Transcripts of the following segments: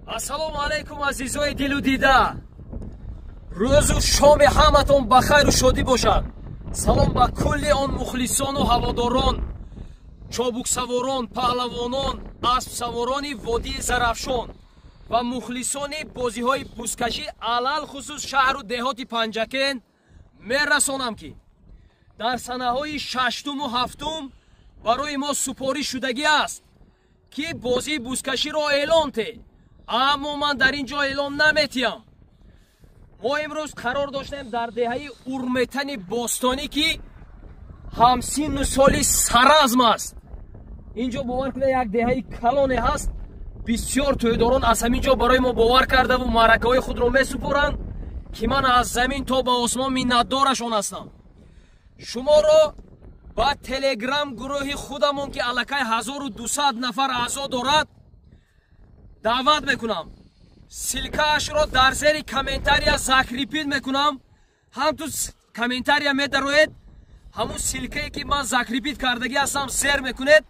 Ассалому алайкум азизои дилу дида. Рӯзу шоми ҳаматон ба хайру шодӣ бошад. Салом ба кулли он мухлисону ҳаводорон, чобуксаворон, паҳлавонон, аспсаворони водии Зарафшон ва мухлисони бозиҳои бузкашӣ алал хусус шаҳру деҳоти Панҷакен мерасонам ки дар санаҳои шаштуму ҳафтум барои мо супорӣ шудагӣ аст ки бозии бузкаширо эълон те, аммо ман дар ин ҷо эълон наметиҳам. мо имрӯз қарор доштем дар деҳаи Урметани Бостонӣ ки ҳамсинну соли саразм аст. ин ҷо бовар кунед як деҳаи калоне ҳаст. бисёр тӯйдорон аз ҳамин ҷо барои мо бовар кардаву маъракаҳои худро месупоранд ки ман аз замин то ба осмон миннатдорашон ҳастам. шуморо ба телеграм гурӯҳи худамон ки аллакай 1200 нафар аъзо дорад даъват мекунам. силкаашро дар зери комментария закрипид мекунам. ҳамту комментария медароед, ҳамун силкае ки ман закрипид кардагӣ ҳастам зер мекунед,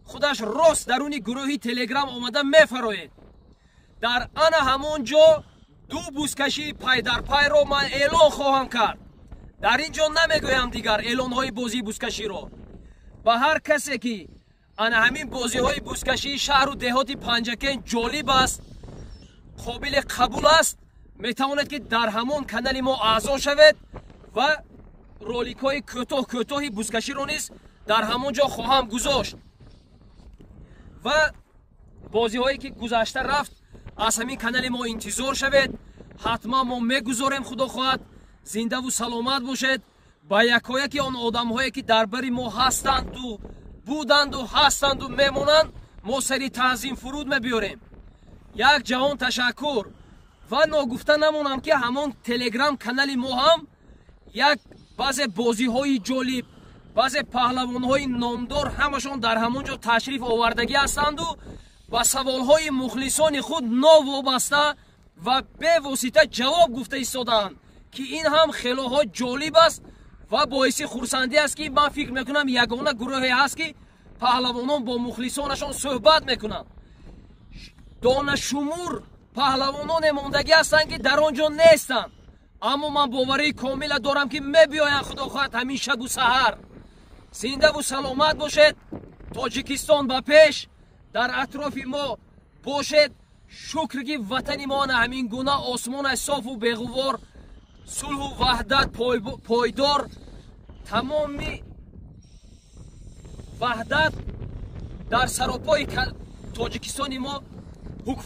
худаш рост даруни гурӯҳи телеграм омада мефароед. дар ана ҳамон ҷо ду бузкашии пайдарпайро ман эълон хоҳам кард. дар ин ҷо намегӯям дигар эълонҳои бозии бузкаширо. ба ҳар касе ки ана ҳамин бозиҳои бузкашии шаҳру деҳоти Панҷакен ҷолиб аст, қобили қабул аст, метавонед ки дар ҳамон канали мо аъзо шавед ва роликҳои кӯтоҳи бузкаширо низ дар ҳамон ҷо хоҳам гузошт. ва бозиҳое ки гузашта рафт аз ҳамин канали мо интизор шавед. ҳатман мо мегузорем. худо хоҳад зиндаву саломат бошед. ба якояки он одамҳое ки дар бари мо ҳастанду буданду ҳастанду мемонанд мо сари таъзим фуруд мебиёрем. як ҷаҳон ташаккур. ва ногуфта намонам ки ҳамон телеграм канали мо ҳам як баъзе бозиҳои ҷолиб, баъзе паҳлавонҳои номдор ҳамашон дар ҳамон ҷо ташриф овардагӣ ҳастанду ба саволҳои мухлисони худ новобаста ва бевосита ҷавоб гуфта истодаанд ки ин ҳам хелоҳо ҷолиб аст ва боиси хурсандӣ аст ки ман фикр мекунам ягона гурӯҳе ҳаст ки паҳлавонон бо мухлисонашон суҳбат мекунанд. донашумур паҳлавононе мондагӣ ҳастанд ки дар он ҷо нестанд, аммо ман боварии комила дорам ки мебиёянд худо хоҳад ҳамин шабу саҳар. зиндаву саломат бошед. тоҷикистон ба пеш. дар атрофи мо бошед. шукр ки ватани мо ана ҳамин гуна осмонаш софу беғувор, сулҳу ваҳдат пойдор, тамоми ваҳдат дар саропои тоҷикистони мо ҳукм